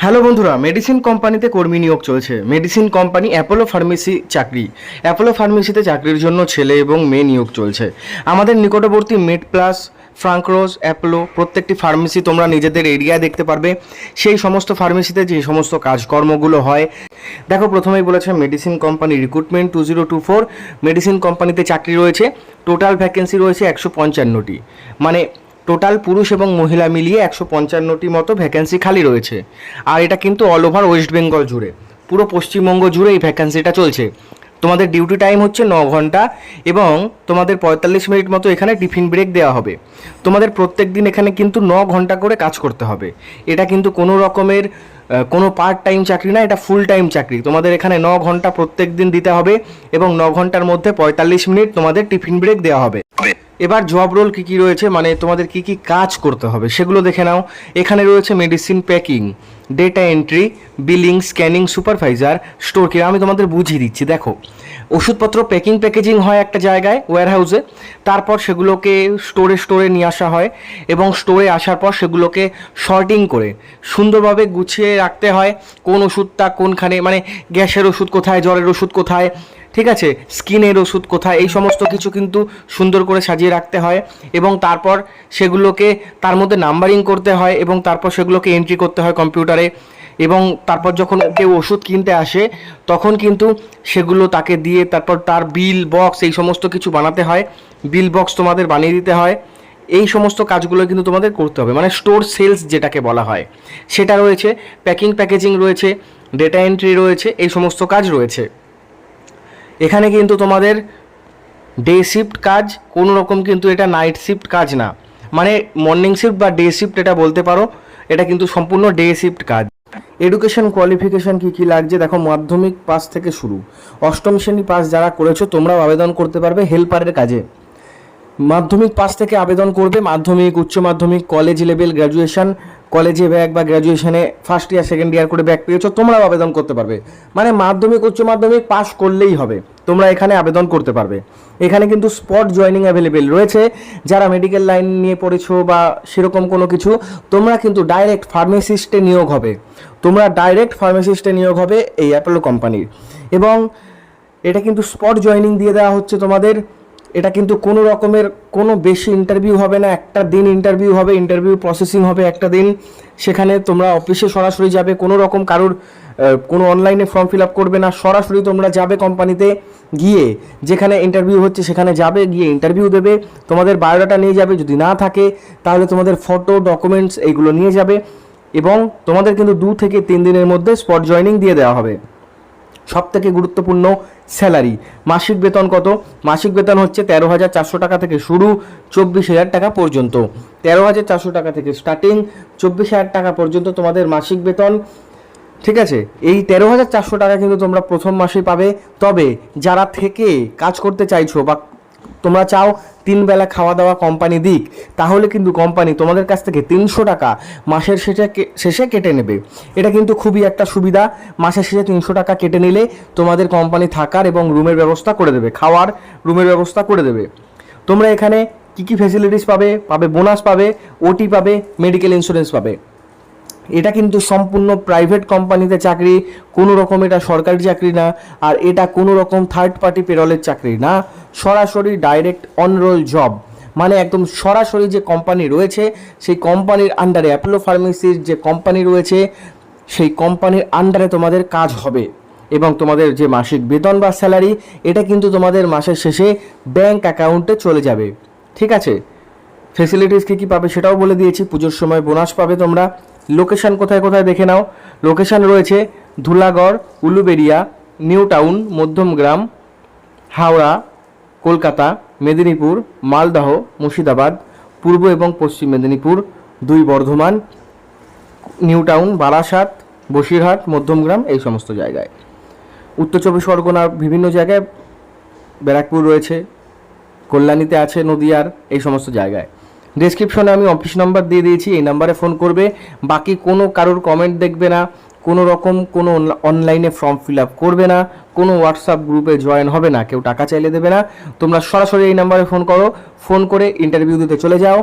Hello বন্ধুরা, medicine কোম্পানিতে কর্মী নিয়োগ চলছে। মেডিসিন কোম্পানি অ্যাপোলো ফার্মেসি চাকরি। অ্যাপোলো ফার্মেসিতে চাকরির জন্য ছেলে এবং মেয়ে নিয়োগ চলছে। আমাদের নিকটবর্তী মেড প্লাস, ফ্রাঙ্করোজ, অ্যাপোলো প্রত্যেকটি ফার্মেসি তোমরা নিজেদের এরিয়ায় দেখতে পারবে। সেই সমস্ত ফার্মেসিতে যে সমস্ত কাজকর্মগুলো হয়, দেখো প্রথমেই বলেছে মেডিসিন কোম্পানি রিক্রুটমেন্ট 2024। মেডিসিন কোম্পানিতে চাকরি রয়েছে, টোটাল ভ্যাকেন্সি রয়েছে 155টি, মানে টোটাল পুরুষ এবং মহিলা মিলিয়ে 155টি মতো ভ্যাকেন্সি খালি রয়েছে। আর এটা কিন্তু অল ওভার ওয়েস্ট বেঙ্গল জুড়ে, পুরো পশ্চিমবঙ্গ জুড়ে এই ভ্যাকেন্সিটা চলছে। তোমাদের ডিউটি টাইম হচ্ছে 9 ঘন্টা এবং তোমাদের 45 মিনিট মতো এখানে টিফিন ব্রেক দেওয়া হবে। তোমাদের প্রত্যেক দিন এখানে কিন্তু 9 ঘন্টা করে কাজ করতে হবে। এটা কিন্তু কোনো রকমের কোনো পার্ট টাইম চাকরি না, এটা ফুল টাইম চাকরি। তোমাদের এখানে 9 ঘন্টা প্রত্যেক দিন দিতে হবে এবং 9 ঘন্টার মধ্যে 45 মিনিট তোমাদের টিফিন ব্রেক দেওয়া হবে। এবার জব রোল কী কী রয়েছে, মানে তোমাদের কী কী কাজ করতে হবে সেগুলো দেখে নাও। এখানে রয়েছে medicine packing, data entry, billing, scanning, supervisor, store care. আমি তোমাদের বুঝিয়ে দিচ্ছি। দেখো, ওষুধপত্র প্যাকেজিং হয় একটা জায়গায়, ওয়্যারহাউসে, তারপর সেগুলোকে স্টোরে নিয়ে আসা হয় এবং স্টোরে আসার পর সেগুলোকে শর্টিং করে সুন্দরভাবে গুছিয়ে রাখতে হয়। কোন ওষুধটা কোনখানে, মানে গ্যাসের ওষুধ কোথায়, জ্বরের ওষুধ কোথায়, ঠিক আছে, স্কিনের ওষুধ কোথায়, এই সমস্ত কিছু কিন্তু সুন্দর করে সাজিয়ে রাখতে হয় এবং তারপর সেগুলোকে তার মধ্যে নাম্বারিং করতে হয় এবং তারপর সেগুলোকে এন্ট্রি করতে হয় কম্পিউটারে। এবং তারপর যখন কেউ ওষুধ কিনতে আসে তখন কিন্তু সেগুলো তাকে দিয়ে তারপর তার বিল বক্স এই সমস্ত কিছু বানাতে হয়। বিল বক্স তোমাদের বানিয়ে দিতে হয়। এই সমস্ত কাজগুলো কিন্তু তোমাদের করতে হবে, মানে স্টোর সেলস যেটাকে বলা হয় সেটা রয়েছে, প্যাকেজিং রয়েছে, ডেটা এন্ট্রি রয়েছে, এই সমস্ত কাজ রয়েছে। এখানে কিন্তু তোমাদের ডে শিফট কাজ, কোনো রকম কিন্তু এটা নাইট শিফট কাজ না, মানে মর্নিং শিফট বা ডে শিফট এটা বলতে পারো। এটা কিন্তু সম্পূর্ণ ডে শিফট কাজ। এডুকেশন কোয়ালিফিকেশান কী কী লাগছে দেখো, মাধ্যমিক পাস থেকে শুরু, অষ্টম শ্রেণী পাস যারা করেছো তোমরাও আবেদন করতে পারবে হেল্পারের কাজে। মাধ্যমিক পাস থেকে আবেদন করবে। মাধ্যমিক, উচ্চ মাধ্যমিক, কলেজ লেভেল, গ্র্যাজুয়েশন, কলেজে ব্যাক বা গ্র্যাজুয়েশনে ফার্স্ট ইয়ার সেকেন্ড ইয়ার করে ব্যাক পেয়েছো, তোমরাও আবেদন করতে পারবে। মানে মাধ্যমিক উচ্চ মাধ্যমিক পাস করলেই হবে, তোমরা এখানে আবেদন করতে পারবে। এখানে কিন্তু স্পট জয়েনিং অ্যাভেলেবেল রয়েছে। যারা মেডিকেল লাইন নিয়ে পড়েছো বা সেরকম কোনো কিছু, তোমরা কিন্তু ডাইরেক্ট ফার্মাসিস্টে নিয়োগ হবে। এই অ্যাপোলো কোম্পানির। এবং এটা কিন্তু স্পট জয়েনিং দিয়ে দেওয়া হচ্ছে তোমাদের। এটা কিন্তু কোনো রকমের কোনো বেশি ইন্টারভিউ হবে না, একটা দিন ইন্টারভিউ হবে, ইন্টারভিউ প্রসেসিং হবে একটা দিন। সেখানে তোমরা অফিসে সরাসরি যাবে, কোনো রকম কারোর কোনো অনলাইনে ফর্ম ফিল আপ করবে না, সরাসরি তোমরা যাবে কোম্পানিতে, গিয়ে যেখানে ইন্টারভিউ হচ্ছে সেখানে যাবে, গিয়ে ইন্টারভিউ দেবে। তোমাদের বায়োডাটা নিয়ে যাবে, যদি না থাকে তাহলে তোমাদের ফটো, ডকুমেন্টস এইগুলো নিয়ে যাবে এবং তোমাদের কিন্তু 2 থেকে 3 দিনের মধ্যে স্পট জয়েনিং দিয়ে দেওয়া হবে। সবথেকে গুরুত্বপূর্ণ, স্যালারি। মাসিক বেতন কত? মাসিক বেতন হচ্ছে 13,400 টাকা থেকে শুরু, 24,000 টাকা পর্যন্ত। 13,400 টাকা থেকে স্টার্টিং, 24,000 টাকা পর্যন্ত তোমাদের মাসিক বেতন, ঠিক আছে। এই 13,400 টাকা কিন্তু তোমরা প্রথম মাসেই পাবে। তবে যারা থেকে কাজ করতে চাইছো বা তোমরা চাও 3 বেলা খাওয়া দাওয়া কোম্পানি দিক, তাহলে কিন্তু কোম্পানি তোমাদের কাছ থেকে 300 টাকা মাসের শেষে কেটে নেবে। এটা কিন্তু খুবই একটা সুবিধা। মাসের শেষে 300 টাকা কেটে নিলে তোমাদের কোম্পানি থাকার এবং রুমের ব্যবস্থা করে দেবে, খাওয়ার রুমের ব্যবস্থা করে দেবে। তোমরা এখানে কী কী ফ্যাসিলিটিস পাবে? বোনাস পাবে, ওটি পাবে, মেডিকেল ইন্স্যুরেন্স পাবে। এটা কিন্তু সম্পূর্ণ প্রাইভেট কোম্পানিতে চাকরি, কোনো রকম এটা সরকারি চাকরি না, আর এটা কোনো রকম থার্ড পার্টি পেরোলের চাকরি না, সরাসরি ডাইরেক্ট অনরোল জব। মানে একদম সরাসরি যে কোম্পানি রয়েছে সেই কোম্পানির আন্ডারে, অ্যাপোলো ফার্মেসির যে কোম্পানি রয়েছে সেই কোম্পানির আন্ডারে তোমাদের কাজ হবে। এবং তোমাদের যে মাসিক বেতন বা স্যালারি, এটা কিন্তু তোমাদের মাসের শেষে ব্যাংক অ্যাকাউন্টে চলে যাবে, ঠিক আছে। ফেসিলিটিস কী কী পাবে সেটাও বলে দিয়েছি। পুজোর সময় বোনাস পাবে তোমরা। লোকেশান কোথায় কোথায় দেখে নাও। লোকেশান রয়েছে ধুলাগড়, উলুবেড়িয়া, নিউ টাউন, মধ্যমগ্রাম, হাওড়া, কলকাতা, মেদিনীপুর, মালদহ, মুর্শিদাবাদ, পূর্ব এবং পশ্চিম মেদিনীপুর, 2 বর্ধমান, নিউ টাউন, বারাসাত, বসিরহাট, মধ্যমগ্রাম, এই সমস্ত জায়গায়। উত্তর 24 পরগনার বিভিন্ন জায়গায়, ব্যারাকপুর রয়েছে, কল্যাণীতে আছে, নদিয়ার, এই সমস্ত জায়গায়। ডেসক্রিপশনে আমি অফিস নাম্বার দিয়ে দিয়েছি, এই নাম্বারে ফোন করবে। বাকি কোনো কারোর কমেন্ট দেখবে না, কোনো রকম কোনো অনলাইনে ফর্ম ফিল আপ করবে না, কোনো হোয়াটসঅ্যাপ গ্রুপে জয়েন হবে না, কেউ টাকা চাইলে দেবে না। তোমরা সরাসরি এই নাম্বারে ফোন করো, ফোন করে ইন্টারভিউ দিতে চলে যাও।